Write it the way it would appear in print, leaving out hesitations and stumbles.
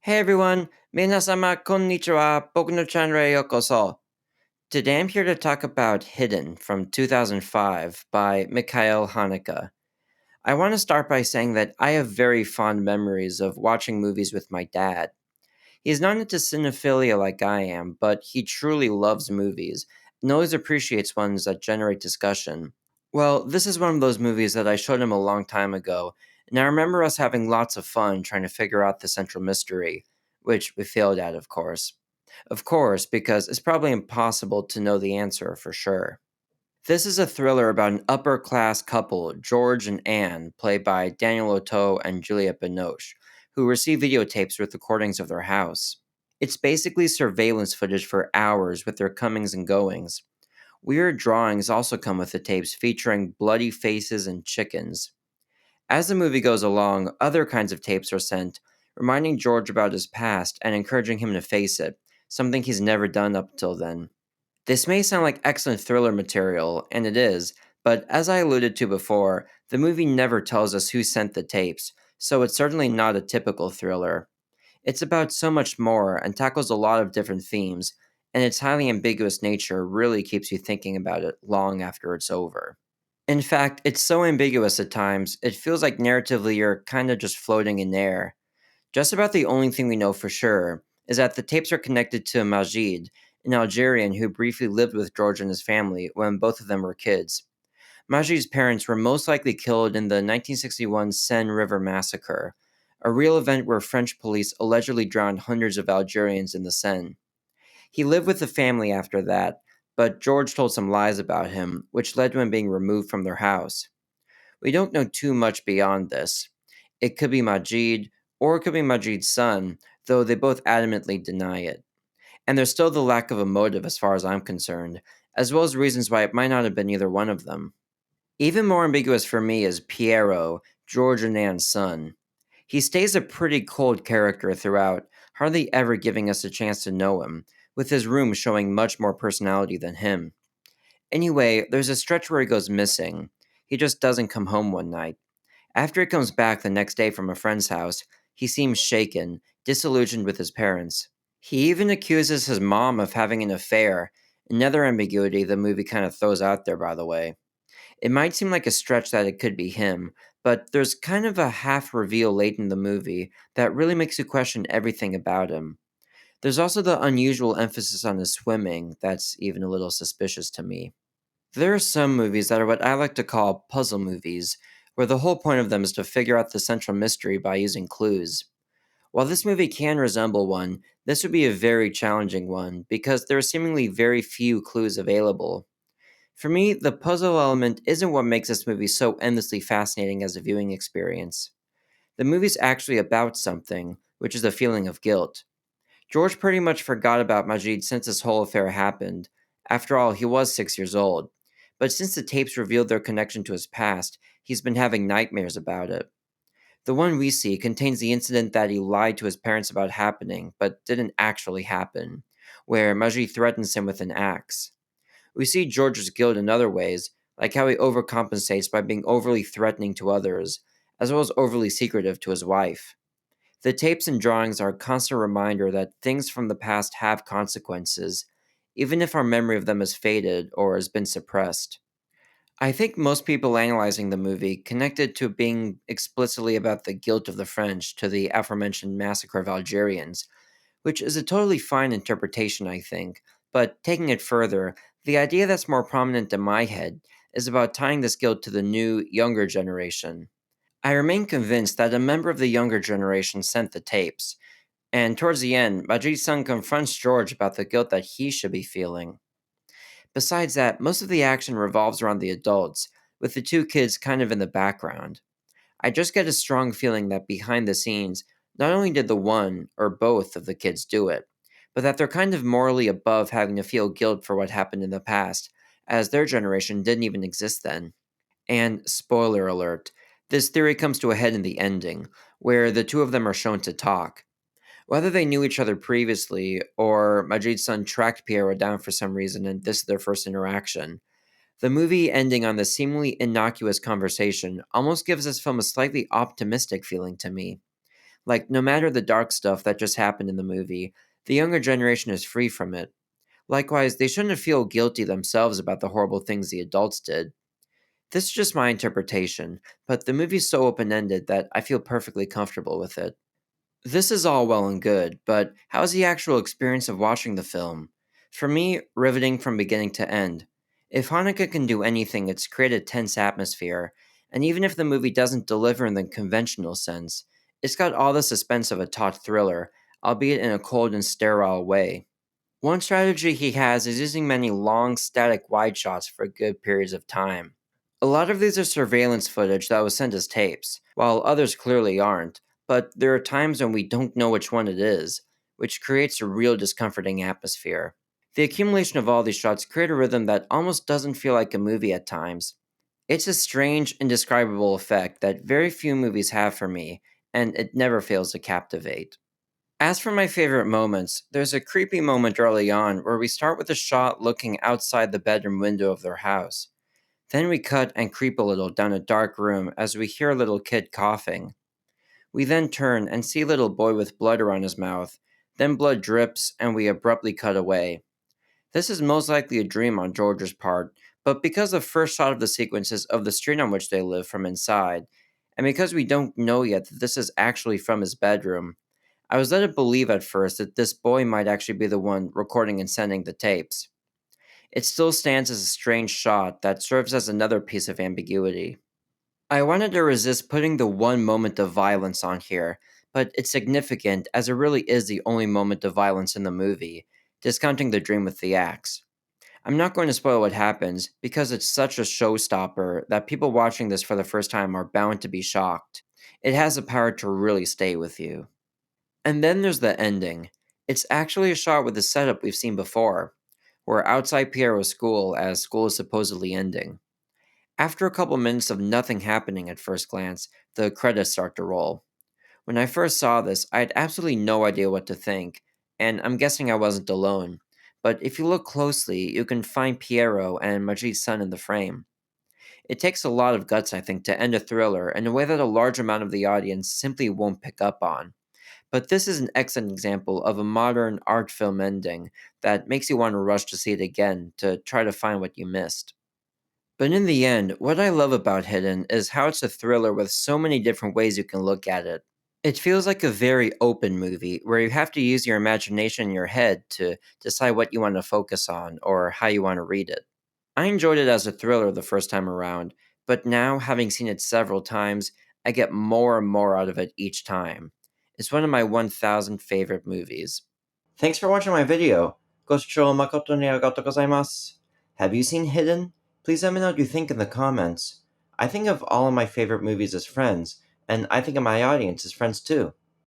Hey everyone, minasama konnichiwa, boku no chanre yokoso. Today I'm here to talk about Hidden from 2005 by Michael Haneke. I want to start by saying that I have very fond memories of watching movies with my dad. He's not into cinephilia like I am, but he truly loves movies and always appreciates ones that generate discussion. Well, this is one of those movies that I showed him a long time ago, and I remember us having lots of fun trying to figure out the central mystery, which we failed at, of course. Of course, because it's probably impossible to know the answer for sure. This is a thriller about an upper class couple, George and Anne, played by Daniel Oto and Juliette Binoche, who receive videotapes with recordings of their house. It's basically surveillance footage for hours with their comings and goings. Weird drawings also come with the tapes featuring bloody faces and chickens. As the movie goes along, other kinds of tapes are sent, reminding George about his past and encouraging him to face it, something he's never done up till then. This may sound like excellent thriller material, and it is, but as I alluded to before, the movie never tells us who sent the tapes, so it's certainly not a typical thriller. It's about so much more and tackles a lot of different themes, and its highly ambiguous nature really keeps you thinking about it long after it's over. In fact, it's so ambiguous at times, it feels like narratively you're kind of just floating in air. Just about the only thing we know for sure is that the tapes are connected to Majid, an Algerian who briefly lived with George and his family when both of them were kids. Majid's parents were most likely killed in the 1961 Seine River massacre, a real event where French police allegedly drowned hundreds of Algerians in the Seine. He lived with the family after that, but George told some lies about him, which led to him being removed from their house. We don't know too much beyond this. It could be Majid, or it could be Majid's son, though they both adamantly deny it. And there's still the lack of a motive as far as I'm concerned, as well as reasons why it might not have been either one of them. Even more ambiguous for me is Piero, George and Anne's son. He stays a pretty cold character throughout, hardly ever giving us a chance to know him, with his room showing much more personality than him. Anyway, there's a stretch where he goes missing. He just doesn't come home one night. After he comes back the next day from a friend's house, he seems shaken, disillusioned with his parents. He even accuses his mom of having an affair, another ambiguity the movie kind of throws out there, by the way. It might seem like a stretch that it could be him, but there's kind of a half reveal late in the movie that really makes you question everything about him. There's also the unusual emphasis on his swimming that's even a little suspicious to me. There are some movies that are what I like to call puzzle movies, where the whole point of them is to figure out the central mystery by using clues. While this movie can resemble one, this would be a very challenging one because there are seemingly very few clues available. For me, the puzzle element isn't what makes this movie so endlessly fascinating as a viewing experience. The movie's actually about something, which is the feeling of guilt. George pretty much forgot about Majid since this whole affair happened. After all, he was 6 years old. But since the tapes revealed their connection to his past, he's been having nightmares about it. The one we see contains the incident that he lied to his parents about happening, but didn't actually happen, where Majid threatens him with an axe. We see George's guilt in other ways, like how he overcompensates by being overly threatening to others, as well as overly secretive to his wife. The tapes and drawings are a constant reminder that things from the past have consequences, even if our memory of them has faded or has been suppressed. I think most people analyzing the movie connected to being explicitly about the guilt of the French to the aforementioned massacre of Algerians, which is a totally fine interpretation, I think. But taking it further, the idea that's more prominent in my head is about tying this guilt to the new, younger generation. I remain convinced that a member of the younger generation sent the tapes, and towards the end, Majid's son confronts George about the guilt that he should be feeling. Besides that, most of the action revolves around the adults, with the two kids kind of in the background. I just get a strong feeling that behind the scenes, not only did the one or both of the kids do it, but that they're kind of morally above having to feel guilt for what happened in the past, as their generation didn't even exist then. And spoiler alert, this theory comes to a head in the ending, where the two of them are shown to talk. Whether they knew each other previously, or Majid's son tracked Piero down for some reason and this is their first interaction, the movie ending on this seemingly innocuous conversation almost gives this film a slightly optimistic feeling to me. Like, no matter the dark stuff that just happened in the movie, the younger generation is free from it. Likewise, they shouldn't feel guilty themselves about the horrible things the adults did. This is just my interpretation, but the movie's so open ended that I feel perfectly comfortable with it. This is all well and good, but how's the actual experience of watching the film? For me, riveting from beginning to end. If Hanukkah can do anything, it's create a tense atmosphere, and even if the movie doesn't deliver in the conventional sense, it's got all the suspense of a taut thriller, albeit in a cold and sterile way. One strategy he has is using many long, static wide shots for good periods of time. A lot of these are surveillance footage that was sent as tapes, while others clearly aren't, but there are times when we don't know which one it is, which creates a real discomforting atmosphere. The accumulation of all these shots create a rhythm that almost doesn't feel like a movie at times. It's a strange, indescribable effect that very few movies have for me, and it never fails to captivate. As for my favorite moments, there's a creepy moment early on where we start with a shot looking outside the bedroom window of their house. Then we cut and creep a little down a dark room as we hear a little kid coughing. We then turn and see a little boy with blood around his mouth. Then blood drips and we abruptly cut away. This is most likely a dream on George's part, but because the first shot of the sequence is of the street on which they live from inside, and because we don't know yet that this is actually from his bedroom, I was led to believe at first that this boy might actually be the one recording and sending the tapes. It still stands as a strange shot that serves as another piece of ambiguity. I wanted to resist putting the one moment of violence on here, but it's significant as it really is the only moment of violence in the movie, discounting the dream with the axe. I'm not going to spoil what happens because it's such a showstopper that people watching this for the first time are bound to be shocked. It has the power to really stay with you. And then there's the ending. It's actually a shot with the setup we've seen before. We're outside Piero's school as school is supposedly ending. After a couple minutes of nothing happening at first glance, the credits start to roll. When I first saw this, I had absolutely no idea what to think, and I'm guessing I wasn't alone. But if you look closely, you can find Piero and Majid's son in the frame. It takes a lot of guts, I think, to end a thriller in a way that a large amount of the audience simply won't pick up on. But this is an excellent example of a modern art film ending that makes you want to rush to see it again to try to find what you missed. But in the end, what I love about Hidden is how it's a thriller with so many different ways you can look at it. It feels like a very open movie where you have to use your imagination in your head to decide what you want to focus on or how you want to read it. I enjoyed it as a thriller the first time around, but now, having seen it several times, I get more and more out of it each time. It's one of my 1000 favorite movies. Thanks for watching my video. ご視聴誠にありがとうございます. Have you seen Hidden? Please let me know what you think in the comments. I think of all of my favorite movies as friends, and I think of my audience as friends too.